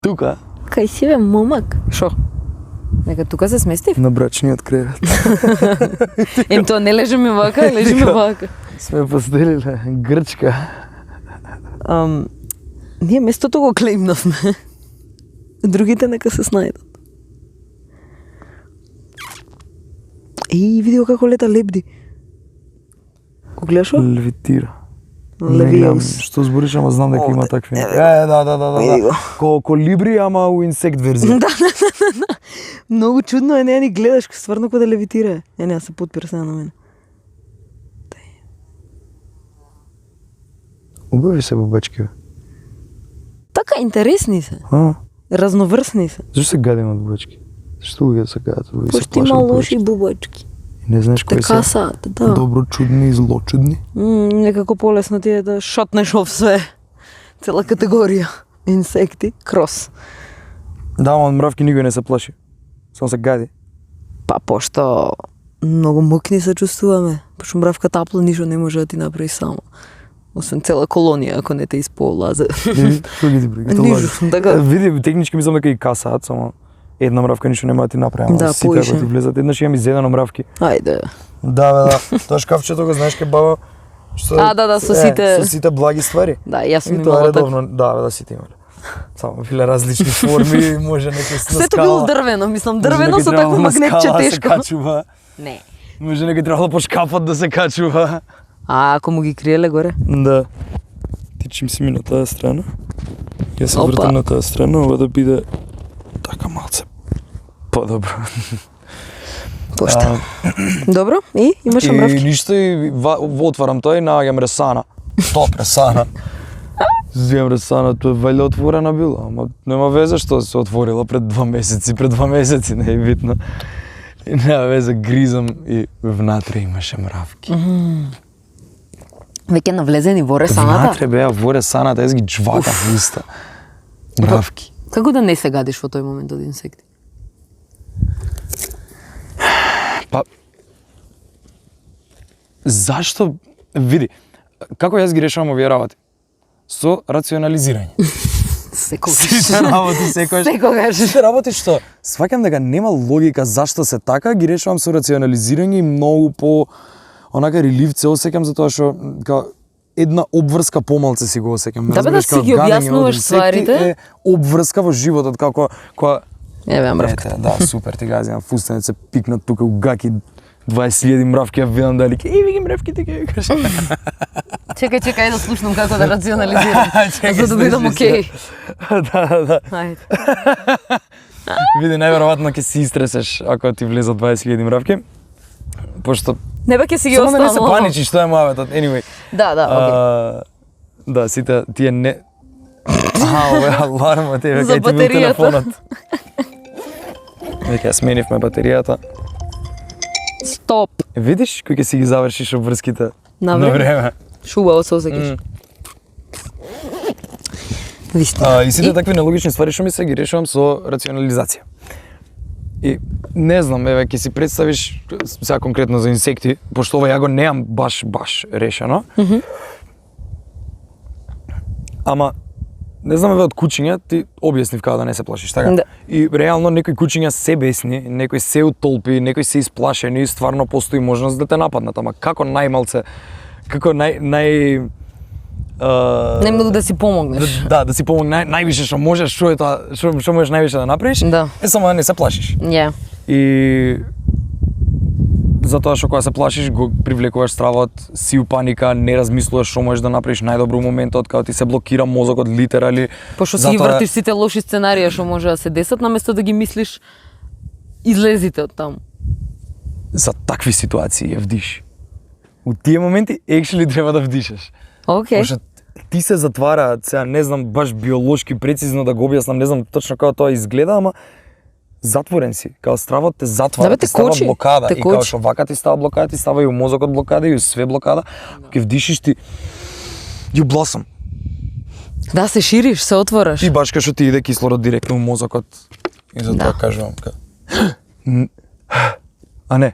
тука. Кај си бе, момак? Шо? Нека тука се сместив? На брачниот кревет. Тоа не лежиме вака, лежиме вака. Сме постелиле грчка. Ние местото го клеймнавме. Другите нека се снајдат. Види како лета лебди. Го гледаш? Левитира. Левиос. Што збориш, ама знам дека има такви. Да. Колибри, ама у инсект верзија. Да. Многу чудно е, не ни гледаш, стварно кога да левитира. Не се подпира се на мене. Убави се бубачки, бе. Така интересни се. Разноврсни се. Зашто се гадим од бубачки? Зашто луѓе се гадат од бубачки? Пошто има лоши бубачки. Не знаеш кои Така се саат, да. добро чудни и зло чудни? Некако полесно ти е да шотнеш ов све. Цела категорија. Инсекти, крос. Да, ама од мравки никој не се плаши. Само се гади. Па пошто многу мокни се чувствуваме. Пошто мравка тапла ништо не може да ти направи само. Освен цела колонија ако не те исполазе. Што ги ти бреги? Ништо, така. Види, технички мислам дека и касаат, само една мравка ништо нема да ти направи. Да, сите поише. ако ти влезат, еднаш имам изедено мравки. Ајде. Да. Тоа шкафчето го знаеш ке баба што да, со сите- со сите благи ствари. Да, јас сум И тоа имала така. редовно, да, сите имале. Само биле различни форми, може некој на скала. Сето било дрвено, мислам, дрвено Може со некој такво требало на магнетче скала да се тешко. качува. Не. Може некој требало по шкафот да се качува. А ако му ги криеле горе? Да. Тичим си ми на таа страна. Јас се Опа. вртам на таа страна, ова да биде така малце подобро. Пошта. Добро, и имаше И мравки. ништо и отварам тоа и наоѓам ресана. Топ ресана. Зијам ресана, тоа е вајле отворена била, ама нема везе што се отворила пред 2 месеци, не е битно. И нема везе, гризам и внатре имаше мравки. Веќе навлезени во ресаната. Внатре беа во ресаната, јас ги джвакав в уста. Мравки. Како да не се гадиш во тој момент од инсекти? Па, зашто, види, како јас ги решавам овие работи? Со рационализирање. Секогаш. Сите работи секогаш. Секогаш. Сите работи што сваќам дека нема логика зашто се така, ги решавам со рационализирање и многу по онака реливце осеќам за тоа што као една обврска помалце си го осеќам. Да, бе, да си ги објаснуваш стварите. Е обврска во животот како која Еве мравка. Ете, да, супер, ти газам фустанец се пикнат тука у гаки 20.000 мравки, ја видам дали ви ги мравките ќе кажеш. Чекај да слушнам како да рационализирам. За да бидам окей. Да. Ајде. Види, најверојатно ќе се истресеш ако ти влезат 20.000 мравки. Пошто Не бе ќе си ги само да не се останало. паничиш, што е муабетот. Anyway. Да, окей. Да, сите тие не ова е алармот, еве За кај ти бил батеријата. телефонот. Веќе ја сменивме батеријата. Стоп. Видиш кој ќе си ги завршиш обврските На на време. време. Шубаво се осеќаш. Вистина. И сите такви нелогични ствари што ми се ги решавам со рационализација. И не знам, еве ќе си представиш сега конкретно за инсекти, пошто ова ја го неам баш решено. Ама не знам, еве од кучиња ти објаснив како да не се плашиш, така? Да. И реално некои кучиња се бесни, некои се утолпи, некои се исплашени и стварно постои можност да те нападнат, ама како најмалце, како нај Немногу да си помогнеш. да си помогне највише што можеш, што е тоа, што можеш највише да направиш. Да. Само да не се плашиш. Ја. И затоа што кога се плашиш го привлекуваш стравот, си у паника, не размислуваш што можеш да направиш најдобро у моментот, кога ти се блокира мозокот литерали. Пошто си ги вртиш сите лоши сценарија што може да се десат, наместо да ги мислиш излезите од таму. За такви ситуации ја вдиш. У тие моменти actually треба да вдишеш. Океј. Пошто ти се затвараат, сега не знам баш биолошки прецизно да го објаснам, не знам точно како тоа изгледа, ама затворен си, као стравот те затвара, Да, бе, те ти става кочи, блокада те и као кочи. што вака ти става блокада, ти става и у мозокот блокада и у све блокада. Ќе вдишиш ти you blossom. Да, се шириш, се отвораш. И баш кај што ти иде кислород директно у мозокот. И затоа кажувам ка. А не.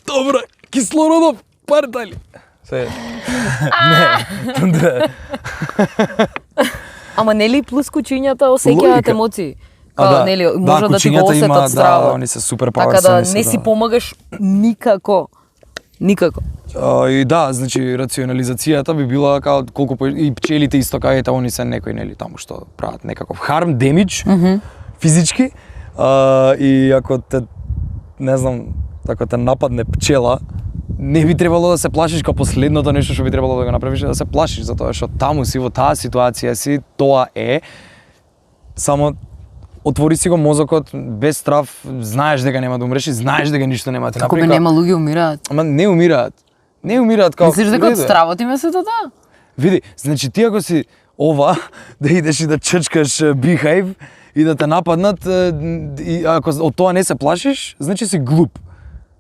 Добре, кислородов партали. Се. Не. Ама нели плюс кучињата осеќаат Логика. емоции? Да. Нели, може да ти го кучињата осетат има, здраво. Да, они се супер Така пауер да не си помагаш никако. Никако. И да, значи рационализацијата би била као колку и пчелите исто кај ета они се некои нели таму што прават некаков harm damage физички. И ако те не знам, ако те нападне пчела, не би требало да се плашиш, као последното нешто што би требало да го направиш е да се плашиш, затоа што таму си во таа ситуација си, тоа е само отвори си го мозокот без страв, знаеш дека нема да умреш и знаеш дека ништо нема да ти Како направи. бе нема луѓе умираат. Ама не умираат. Не умираат као. Мислиш дека од види, стравот им е сето тоа? Види, значи ти ако си ова да идеш и да ччкаш behave и да те нападнат и ако од тоа не се плашиш, значи си глуп.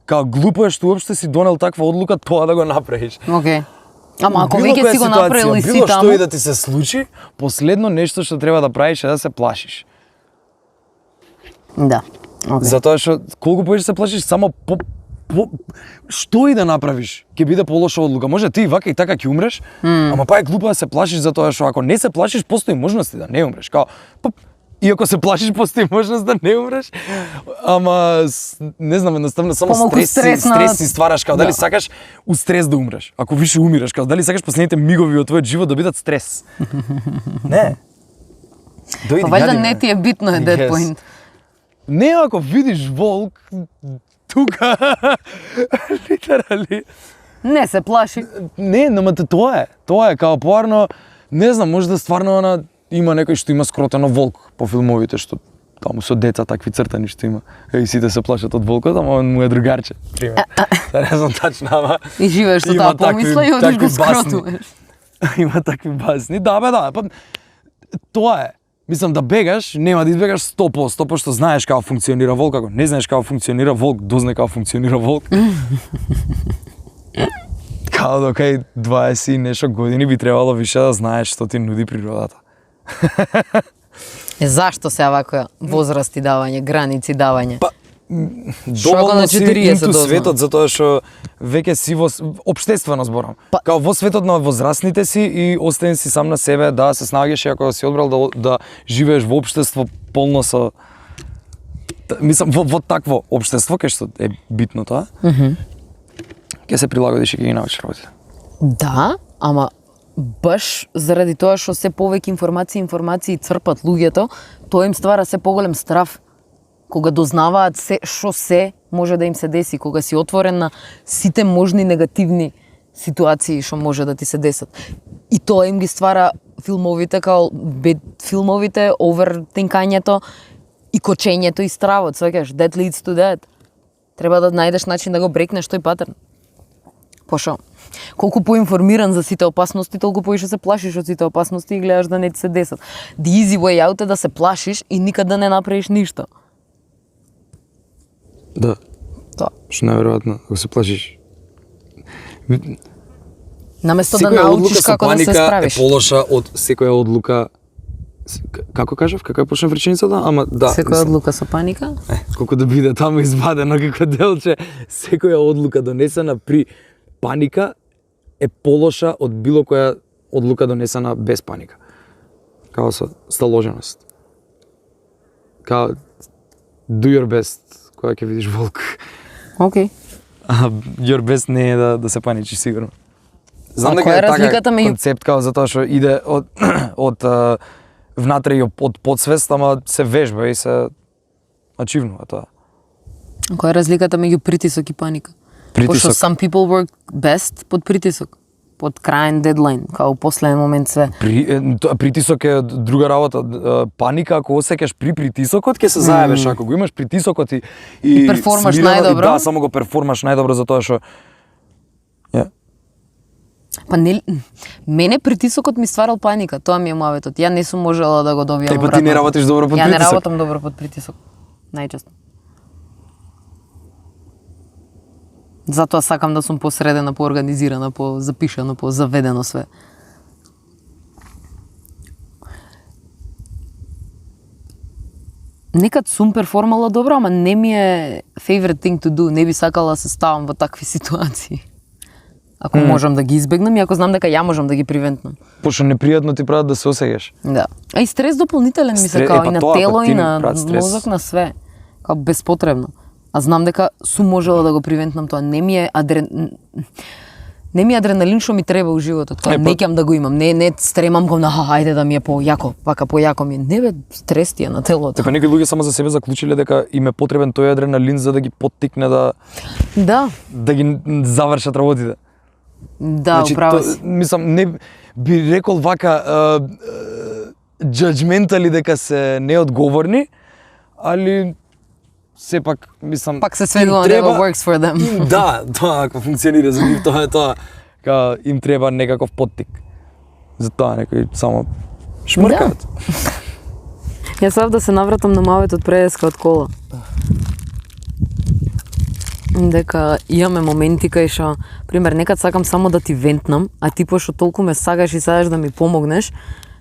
Као глупо е што уопште си донел таква одлука тоа да го направиш. Океј. Ама ако Било веќе која си го ситуација, направил и си било што таму, и да ти се случи, последно нешто што треба да правиш е да се плашиш. да. Океј. Затоа што колку повеќе се плашиш, само што и да направиш, ќе биде полоша одлука. Може ти вака и така ќе умреш, ама па е глупо да се плашиш затоа што ако не се плашиш, постои можности да не умреш. Као, и ако се плашиш, постои можност да не умреш. Ама не знам, едноставно само Помалку стрес си ствараш, као дали сакаш у стрес да умреш. Ако више умираш, као дали сакаш последните мигови од твојот живот да бидат стрес. Не. Дојди, Па вајда јади не ме. ти е битно е dead Yes. point. Не, ако видиш волк, тука, литерали. Не се плаши. Не, но тоа е, као поарно, не знам, може да стварно има некој што има скротено волк по филмовите, што таму со деца такви цртани што има. И сите се плашат од волкот, ама он му е другарче, пример. Не знам тачно, ама И живееш со има таа помисла и одиш такви го басни. скротуваш. Има такви басни. Да, бе, да, па тоа е. Мислам да бегаш, нема да избегаш 100%, пошто знаеш како функционира волк, ако не знаеш како функционира волк, дознай како функционира волк. Као до кај 20 и нешто години би требало више да знаеш што ти нуди природата. Зашто се вака возрасти давање, граници давање? Па, Што ако доволно на си 40 инту дозна? светот, затоа што веќе си во општествено зборам. Као во светот на возрастните си и остаен си сам на себе, да се снаѓаш и ако си одбрал да живееш во општество полно со мислам во такво општество кај што е битно тоа. Ќе се прилагодиш и ќе ги научиш работите. Да, ама баш заради тоа што се повеќе информации црпат луѓето, тоа им ствара се поголем страв. Кога дознаваат се што се може да им се деси, кога си отворен на сите можни негативни ситуации што може да ти се десат. И тоа им ги ствара филмовите, као филмовите, овертинкањето и кочењето и стравот, сваќаш, that leads to that. Треба да најдеш начин да го брекнеш тој патерн. Пошо, колку поинформиран за сите опасности, толку поише се плашиш од сите опасности и гледаш да не ти се десат. The easy way out е да се плашиш и никад да не направиш ништо. Да. Тоа. Што неверојатно, ако се плашиш. Наместо да научиш како да се справиш. Е полоша од секоја одлука. Како кажав? Како е почнав реченицата? Ама да. Секоја одлука со паника? Колку да биде таму извадено како делче, секоја одлука донесена при паника е полоша од било која одлука донесена без паника. Као со сталоженост. Као do your best кога ќе видиш волк. Океј. А your best не е да се паничиш сигурно. Знам дека која е е разликата така меѓу- концепт као затоа што иде од внатре и од подсвест, ама се вежба и се ачивнува тоа. Која е разликата меѓу притисок и паника? Притисок. Пошто some people work best под притисок, под краен дедлайн, као последен момент све. Притисок е друга работа. Паника ако осеќаш при притисокот ќе се заебеш, ако го имаш притисокот и перформаш смирено, најдобро. Да, само го перформаш најдобро затоа што Па не, мене притисокот ми стварал паника, тоа ми е муаветот. Ја не сум можела да го добијам Па ти не работиш добро под Ја не притисок. работам добро под притисок. Најчесто. Затоа сакам да сум посредена, поорганизирана, позапишано, позаведено све. Некад сум перформала добро, ама не ми е favorite thing to do. Не би сакала да се ставам во такви ситуации. Ако можам да ги избегнам и ако знам дека ја можам да ги привентнам. Пошто непријатно ти прават да се осеќаш. Да. А и стрес дополнителен ми се Стре- као па и на тоа, тело па ти и на прават стрес. мозок, на све. Као безпотребно. А знам дека сум можела да го привентнам тоа. Не ми е адреналин што ми треба у животот. Тоа не ќам да го имам. Не стремам го на ајде да ми е појако, вака појако ми е. Не бе, стрес ти е на телото. Па некои луѓе само за себе заклучиле дека им е потребен тој адреналин за да ги поттикне да ги завршат работите. Да, управа си. Мислам, не би рекол вака judgmentally дека се неодговорни, али сепак, мислам... Пак се сведува never works for them. Да, тоа ако функционира за нив, тоа е тоа. Као им треба некаков поттик. Затоа некои само шмркаат. Ја сакав да се навратам на мавето од преска од кола. Дека имаме моменти кај што, пример, некад сакам само да ти вентнам, а ти пошто толку ме сагаш и сакаш да ми помогнеш,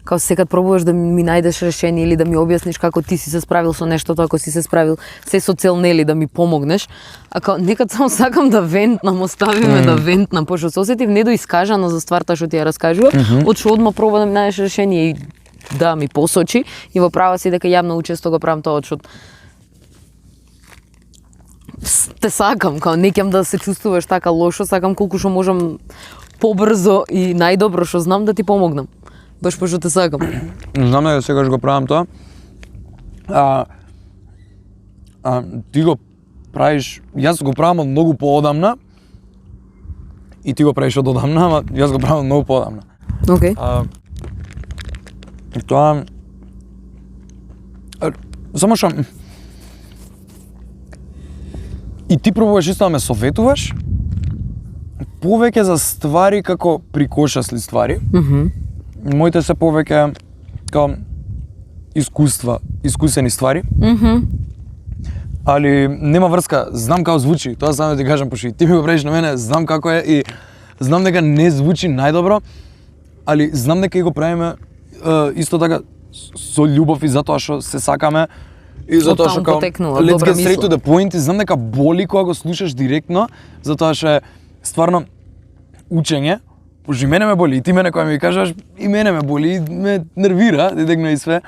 као секад пробуваш да ми најдеш решение или да ми објасниш како ти си се справил со нештото, ако си се справил се со цел нели да ми помогнеш. А као некад само сакам да вентнам, остави ме да вентнам, пошто се осетив недоискажано за стварта што ти ја раскажував, од што одма проба да ми најдеш решение и да ми посочи и во права си дека ја многу често го правам тоа, што те сакам, као не ќам да се чувствуваш така лошо, сакам колку што можам побрзо и најдобро што знам да ти помогнам. Баш пошто те сакам. Знам дека секогаш го правам тоа. Ти го правиш, јас го правам од многу поодамна и ти го правиш од одамна, ама јас го правам од многу поодамна. Океј. Тоа само што и ти пробуваш исто да ме советуваш повеќе за ствари како прикошасли ствари. Моите се повеќе као искусени ствари. Али нема врска, знам како звучи, тоа само да ти кажам, пошто и ти ми го правиш на мене, знам како е и знам дека не звучи најдобро, али знам дека и го правиме исто така со љубов и затоа што се сакаме и затоа што као let's get straight to the point, и знам дека боли кога го слушаш директно, затоа што е стварно учење. Пошто и мене ме боли, и ти мене кога ми кажаш, и мене ме боли, и ме нервира, директно и све.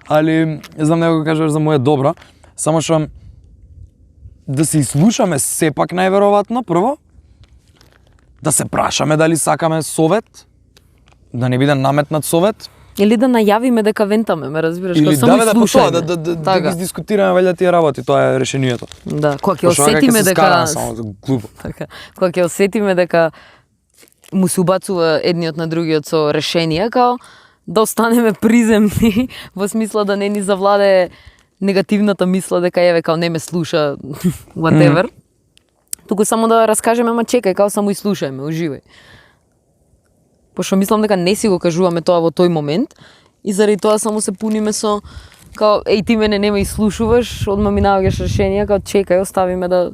Али знам дека го кажаш за моје добро, само што да се изслушаме сепак најверојатно прво, да се прашаме дали сакаме совет, да не биде наметнат совет. Или да најавиме дека вентаме, ме разбираш, или само слушајме. Да ги дискутираме валјда тие работи, тоа е решението. Да, кога ќе осетиме дека Така. Кога ќе осетиме дека му се убацува едниот на другиот со решенија, као да останеме приземни во смисла да не ни завладее негативната мисла дека еве као не ме слуша whatever. Туку само да раскажеме, ама чекај, као само изслушајме, уживај. Пошто мислам дека не си го кажуваме тоа во тој момент и заради тоа само се пуниме со као еј ти мене не ме изслушуваш, одма ми наоѓаш решенија, као чекај, оставиме да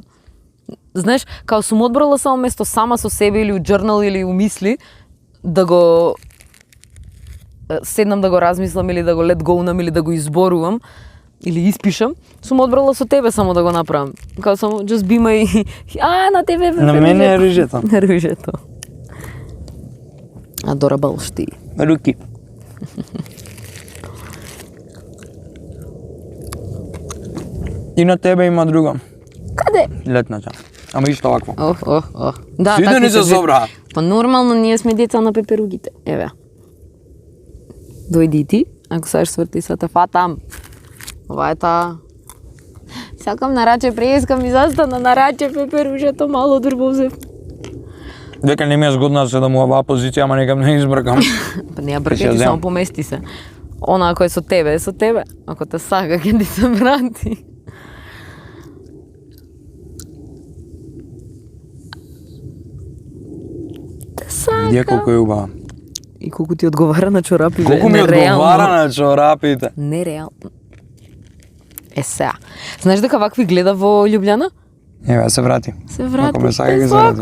знаеш, као сум одбрала само место сама со себе или у journal или у мисли да го седнам да го размислам или да го let go-нам или да го изборувам или испишам, сум одбрала со тебе само да го направам. Као само just be my на тебе на мене е ружето. Ружето. Adorable шти. Руки. И на тебе има друго. Каде? Летната. Ама исто вакво. Да, Сите не се собра. Па нормално ние сме деца на пеперугите. Еве. Дојди ти, ако сакаш сврти се те фатам. Ова е таа. Сакам на раче преска ми застана на раче пеперужето мало дрбозев. Дека не ми е згодна да се да му оваа позиција, ама некам не избркам. Па не ја бркај, само помести се. Она ако е со тебе, е со тебе. Ако те сака, ќе ти се врати. Те сака. Види колку е убава. И колку ти одговара на чорапите. Колку ми одговара на чорапите. Нереално. Сега. Знаеш дека вакви гледа во Љубљана? Еве, се врати. Се врати. Ако ме сака, ги зарати.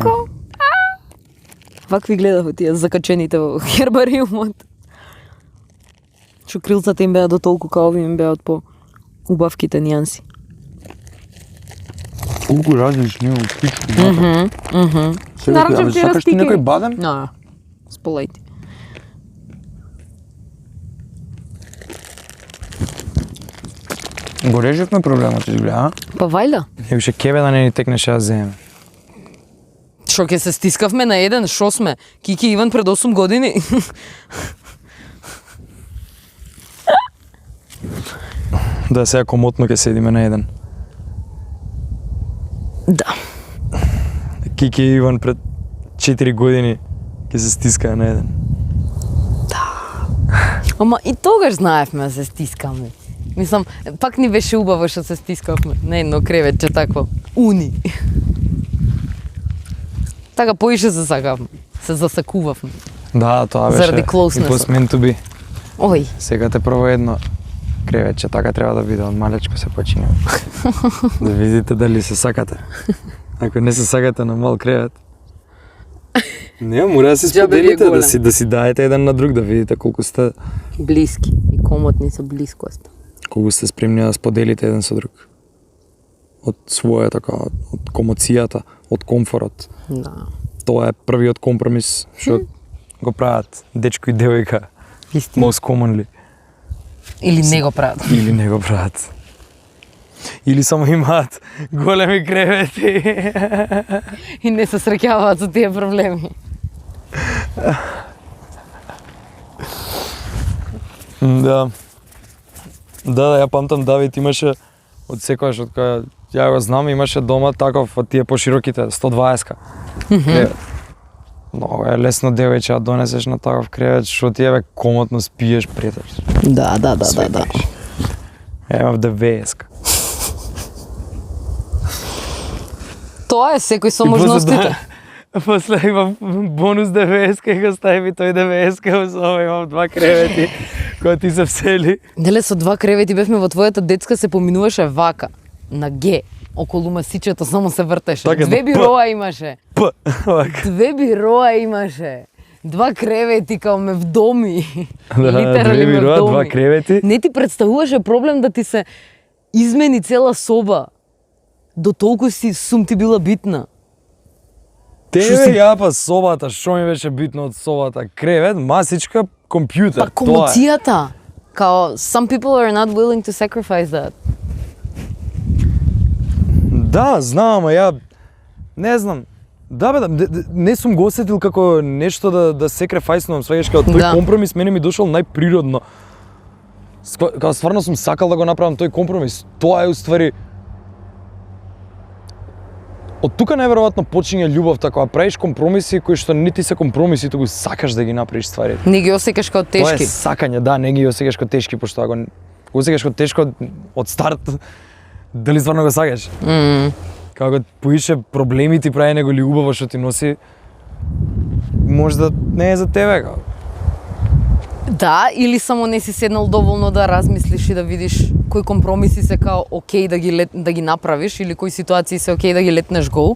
Вакви гледа во тие закачените во хербариумот. Што крилцата им беа до толку, као овие им беа од по убавките нијанси. Колку различни имам пичку. Нарочно ти Сакаш ти некој бадем? На, сполајте. Го решивме проблемот, изгледа, а? Па вајда. И више кебе да не ни текнеше да земе. Шо ќе се стискавме на еден, шо сме? Кики Иван пред 8 години. Да, сега комотно ќе седиме на еден. Да. Кики и Иван пред 4 години ќе се стискаа на еден. Ама и тогаш знаевме да се стискаме. Мислам, пак ни беше убаво што се стискавме на едно креветче такво. Уни. Така поише се сакавме. Се засакувавме. Да, тоа беше. Заради closeness. It was meant to be. Ој. Сега те прво едно креветче, така треба да биде, од малечко се почине. Да видите дали се сакате. Ако не се сакате на мал кревет, не, мора да се Џабе ви е споделите, голем. да си даете еден на друг, да видите колку сте Блиски. И комотни се блискост. спремни да споделите еден со друг. Од своја така, од комоцијата, од комфорот. Да. Тоа е првиот компромис што го прават дечко и девојка. Истина. Most commonly. Или не го прават. Или не го прават. Или само имаат големи кревети. И не се среќаваат со тие проблеми. Да. Да, ја памтам Давид имаше од секојаш од кога ја го знам, имаше дома таков од тие пошироките 120-ка. Кревет. Много е лесно девојче да донесеш на таков кревет, што ти еве комотно спиеш претеш. Да. Емав 90-ка. Тоа е секој со можностите. После имам бонус 90-ка и го стави тој 90-ка, со имам 2 кревети кои ти се всели. Деле со 2 кревети бевме во твојата детска се поминуваше вака, на Г, околу масичето само се вртеше. Така, 2 на бироа имаше. П, вака. 2 бироа имаше. 2 кревети као ме вдоми. Да, Литерали 2 ме бироа, вдоми. 2 кревети. Не ти представуваше проблем да ти се измени цела соба. До толку сум ти била битна. Тебе ја па собата, што ми беше битно од собата? Кревет, масичка, компјутер. Па комоцијата. Као, some people are not willing to sacrifice that. Да, знам, а ја не знам. Да бе, не сум го осетил како нешто да секрефајснувам, сваѓаш како тој Да. компромис мене ми дошол најприродно. Као стварно сум сакал да го направам тој компромис. Тоа е уствари од тука најверојатно почиња љубовта, кога правиш компромиси кои што не ти се компромиси, туку сакаш да ги направиш стварите. Не ги осекаш као Тоа е тешки. сакање, да, не ги осеќаш како тешки, пошто ако го осеќаш како тешко од старт, дали стварно го сакаш? Како поише проблеми ти прави него ли убаво што ти носи, може да не е за тебе, како. Да, или само не си седнал доволно да размислиш и да видиш кои компромиси се као окей да ги направиш или кои ситуации се окей да ги летнеш гол.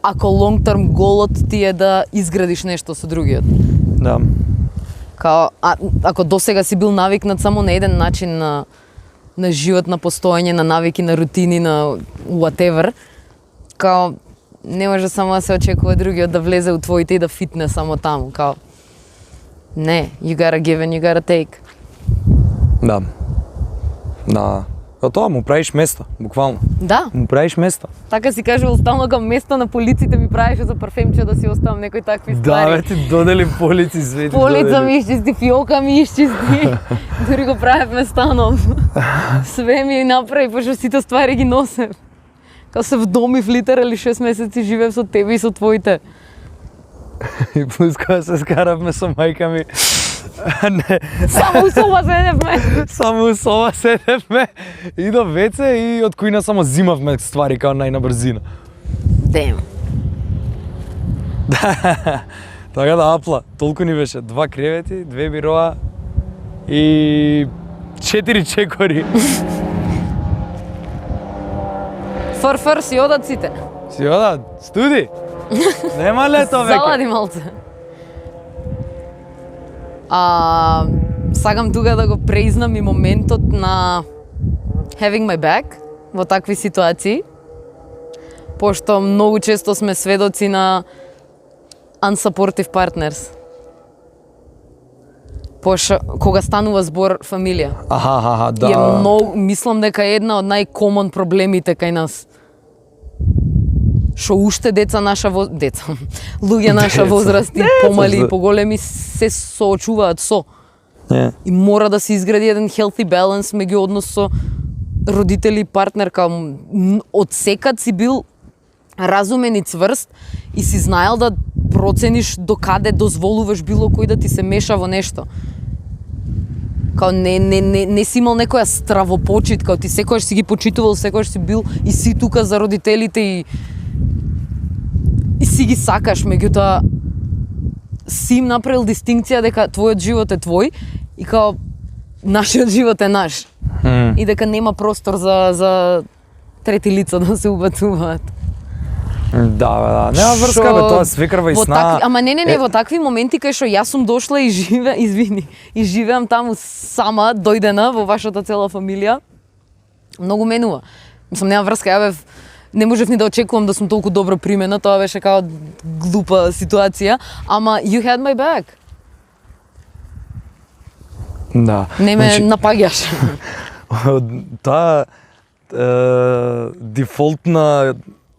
Ако long term голот ти е да изградиш нешто со другиот. Да. Као, ако досега си бил навикнат само на еден начин на живот, на постоење, на навики, на рутини, на whatever, као не може само да се очекува другиот да влезе у твоите и да фитне само таму, као не, you gotta give and you gotta take. Да. Да. Као тоа му правиш место, буквално. Да, Му правиш место. така си кажувал стално към место на полиците ми правеше за парфемче да си оставам некои такви Да, ствари. бе, ти додели полици, свети Полица додели. ми изчисти, фиока ми изчисти. Дури го правевме станов. Све ми направи, пошто сите ствари ги носев. Као се вдомив литерали 6 месеци живеев со тебе и со твоите. И плюс кога се скаравме со мајка ми, не, Само у соба седевме. само у соба седевме и до веце и од којна само зимавме ствари као најнабрзина. Дем. Така да апла, толку ни беше 2 кревети, 2 бироа и 4 чекори. Фр си одат сите. Си одат, студи. Нема лето веќе. Залади малце. Сакам тука да го признам и моментот на having my back во такви ситуации. пошто многу често сме сведоци на unsupportive partners. Пошто кога станува збор фамилија. Да. И е многу, мислам дека е една од најкомон проблемите кај нас. Шо уште деца, луѓе наша возраст и помали и поголеми се соочуваат со. И мора да се изгради еден healthy balance меѓу однос со родители и партнерка. Од секад си бил разумен и цврст и си знаел да процениш до каде дозволуваш било кој да ти се меша во нешто. Као не си имал некоја стравопочит, као ти секојаш си ги почитувал, секојаш си бил и си тука за родителите и си ги сакаш, меѓутоа си им направил дистинкција дека твојот живот е твој и као нашиот живот е наш. И дека нема простор за трети лица да се убацуваат. Да. Нема врска бе, тоа свекрва и сна. Ама не, во такви моменти кај што јас сум дошла и живеам таму сама, дојдена во вашата цела фамилија, многу менува. Мислам, нема врска, ја бев не можев ни да очекувам да сум толку добро примена, тоа беше као глупа ситуација, ама you had my back. Да. Не ме напаѓаш. Таа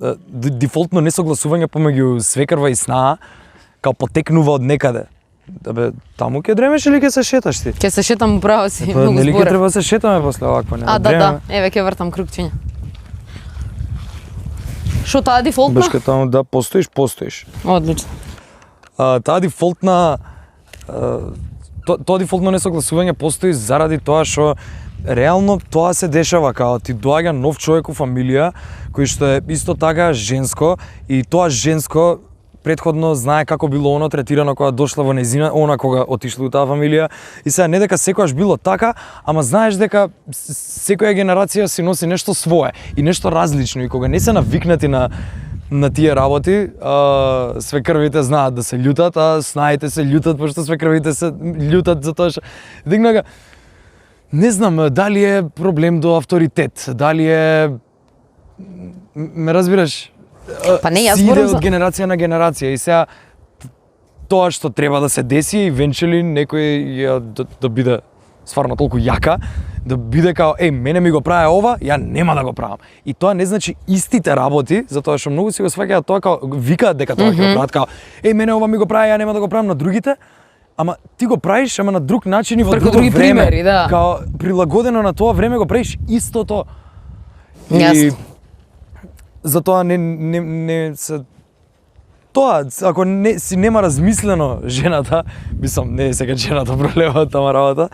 дефолтно несогласување помеѓу свекрва и снаа као потекнува од некаде. Бе, таму ќе дремеш или ќе се шеташ ти? Ќе се шетам, право си, многу нели ќе зборев. треба да се шетаме после овакво, не? Да, еве ќе вртам кругчиња. Шо таа дефолтна? Бешка таму да постоиш. Одлично. Таа дефолтна тоа дефолтно несогласување постои заради тоа што реално тоа се дешава, као ти доаѓа нов човек у фамилија кој што е исто така женско и тоа женско претходно знае како било оно третирано кога дошла во нејзина, она кога отишло у таа фамилија. И сега не дека секогаш било така, ама знаеш дека секоја генерација си носи нешто свое и нешто различно и кога не се навикнати на тие работи, свекрвите знаат да се љутат, а снаите се љутат пошто свекрвите се љутат за тоа што дигнага. Не знам дали е проблем до авторитет, дали е ме разбираш? Па не, јас си иде зборам од генерација на генерација и сега тоа што треба да се деси и венчели некој да биде стварно толку јака, да биде као мене ми го прави ова, ја нема да го правам. И тоа не значи истите работи, затоа што многу си го сваќаат тоа као викаат дека тоа ќе го прават као мене ова ми го прави, ја нема да го правам на другите. Ама ти го правиш, ама на друг начин и во друго други време. примери, да. Као прилагодено на тоа време го правиш истото. Јасно. Затоа не се тоа, ако не си нема размислено жената, мислам, не е сега жената проблемот тама работа,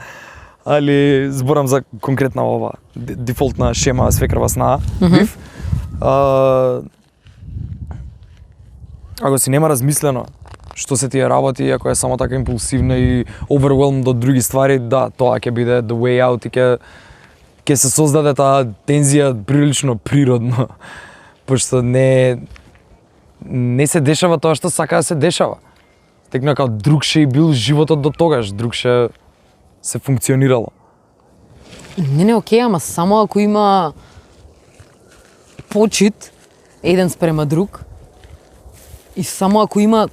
али зборам за конкретна ова дефолтна шема свекрва снаа, бив. Ако си нема размислено што се тие работи, ако е само така импулсивна и overwhelmed од други ствари, да, тоа ќе биде the way out и ќе се создаде таа тензија прилично природно. Пошто не се дешава тоа што сака да се дешава. Текна као другше и бил животот до тогаш, другше се функционирало. Не, окей, ама само ако има почит еден спрема друг и само ако има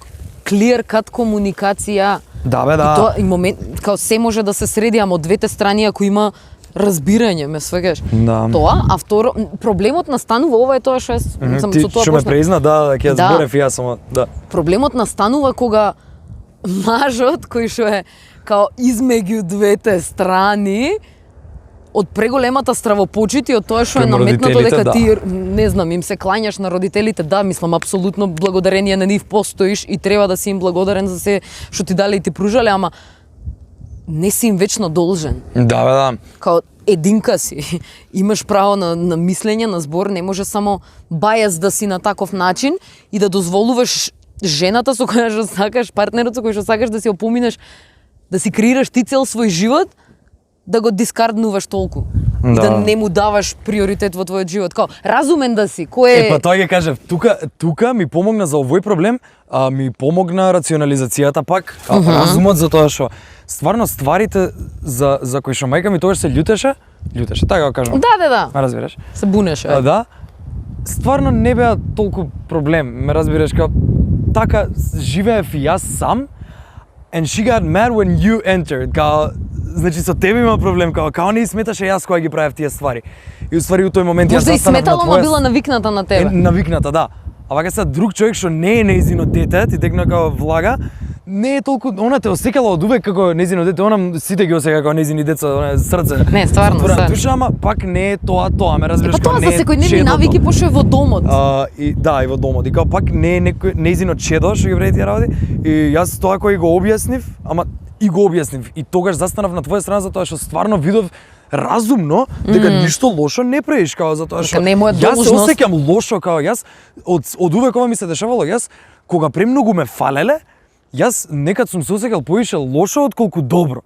clear cut комуникација. Да бе, да. И тоа и момент као се може да се среди, ама од двете страни ако има разбирање, ме свегаш. Да. Тоа, а второ, проблемот настанува, ова е тоа што сам ти со тоа што ме презна, да, ќе Да. зборев и јас само, да. Проблемот настанува кога мажот кој што е као измеѓу двете страни од преголемата стравопочит и од тоа што е Према наметнато родителите, дека да. ти не знам им се клањаш на родителите, да, мислам апсолутно благодарение на нив постоиш и треба да си им благодарен за се што ти дали и ти пружале, ама не си им вечно должен. Да бе, да. Као единка си, имаш право на мислење, на збор, не може само бајас да си на таков начин и да дозволуваш жената со која што сакаш, партнерот со кој што сакаш да си опоминеш, да си креираш ти цел свој живот, да го дискарднуваш толку. И да не му даваш приоритет во твојот живот. Као, разумен да си, кој е... Па тоа ќе кажев, тука ми помогна за овој проблем, ми помогна рационализацијата пак, разумот за тоа што стварно стварите за кои што мајка ми тогаш се љутеше, така го кажам. Да. Разбираш? Се бунеше. Да. стварно не беа толку проблем, ме разбираш, као така живеев и јас сам, and she got mad when you entered, као, значи со тебе има проблем, као не сметаше јас кога ги правев тие ствари. И уствари у тој момент јас Можда и застанав на сметало, ама твоја била навикната на тебе. навикната, да. А вака сега друг човек што не е нејзино дете, ти текна као влага, не е толку, она те осекала од увек како нејзино дете, она сите ги осека како нејзини деца, она срце. Не, стварно, затворена се. душа, ама пак не е тоа, ме разбираш, Па као тоа не за е секојдневни чедото. навики пошто е во домот. И да, и во домот. И као пак не е нејзино чедо што ги прави тие работи. И јас тоа кој го објаснив, ама и го објаснив. И тогаш застанав на твоја страна затоа што стварно видов разумно дека ништо лошо не правиш, као затоа што не е моја јас се должност. осеќам лошо, као јас од увек ова ми се дешавало, јас кога премногу ме фалеле, јас некад сум се осеќал повише лошо отколку добро.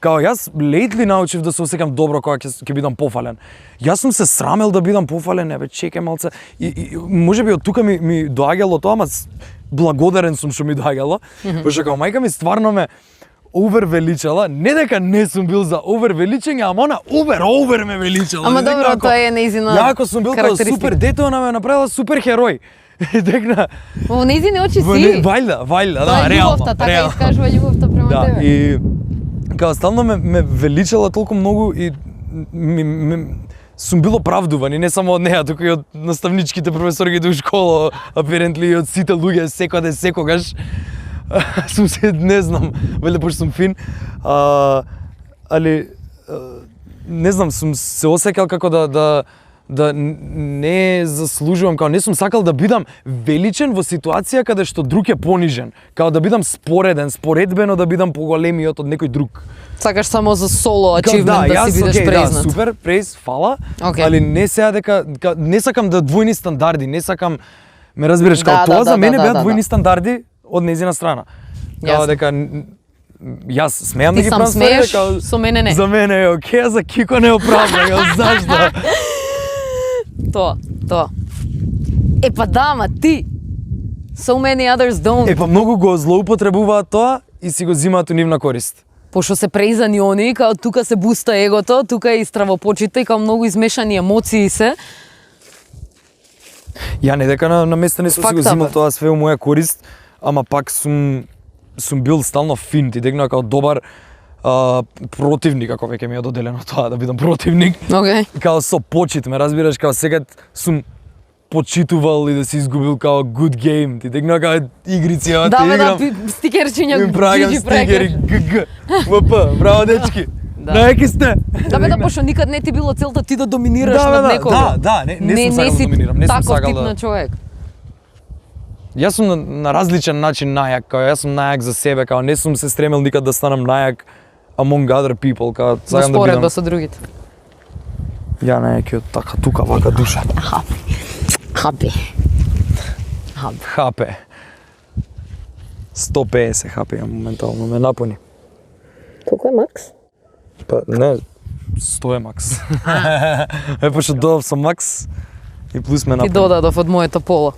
Као јас лейтли научив да се осеќам добро кога ќе бидам пофален. Јас сум се срамел да бидам пофален, чекај малце. И можеби од тука ми доаѓало тоа, ама благодарен сум што ми доаѓало, пошто као мајка ми стварно ме овервеличала, не дека не сум бил за овервеличење, ама она овер ме величала. Ама Не дека добро, ако- тоа е нејзина Јако сум бил како карактеристика. супер дете, она ме направила супер херој. Декна Во нејзини очи во си. вајда, Тоа да, е реално. љубовта, така реално. искажува љубовта према Да, тебе. и као стално ме величала толку многу и сум бил оправдуван и не само од неа, туку и од наставничките професорите у школа, апарентли и од сите луѓе секогаш. Сум се, не знам, вели пошто сум фин, али не знам, сум се осеќал како да не заслужувам, као не сум сакал да бидам величен во ситуација каде што друг е понижен, као да бидам споредбено да бидам поголемиот од некој друг. Сакаш само за соло Као, ачивмент да си бидеш окей, презнат. Да, супер, прейз, фала, Окей. али не сега дека не сакам да двојни стандарди, не сакам, ме разбираш, као Да, тоа да, за мене да, беа да, двојни да. стандарди од нејзина страна. Као Јасно. дека јас смеам Ти да ги сам правам ствари, смееш, као со мене не. За мене е окей, а за Кико не оправда, као зашто? Тоа. Е па да, ама ти. So many others don't. Па многу го злоупотребуваат тоа и си го зимаат у нивна корист. Пошто се преизани они, као тука се буста егото, тука е и стравопочита и као многу измешани емоции се. Ја не дека на места не сум си го Fucked up зимал е. тоа све у моја корист, ама пак сум бил стално фин, ти дегна као добар противник, ако веќе ми е доделено тоа да бидам противник. Окей. Као со почит, ме разбираш, као секад сум почитувал и да си изгубил као good game. Ти текна као игрици, ама Да, те бе, да, играм. стикерчиња, Им правам GG стикери, прекер. ГГ, ВП, браво дечки. Да. Наеки сте. Да, бе, да, пошто никад не ти било целта ти да доминираш Да, бе, над да, некого. да, не сум сакал да доминирам, не сум таков сакал тип да- на човек. Јас сум на различен начин најак, као јас сум најак за себе, као не сум се стремел никад да станам најак among other people, као Во сакам да бидам споредба со другите. ја најакиот така тука вака душа. Хапи. HP. 150 HP имам моментално, ме напуни. Колку е макс? Па не, 100 е макс. Пошто додав со макс и плюс ме Ти напуни. додадов од моето поло.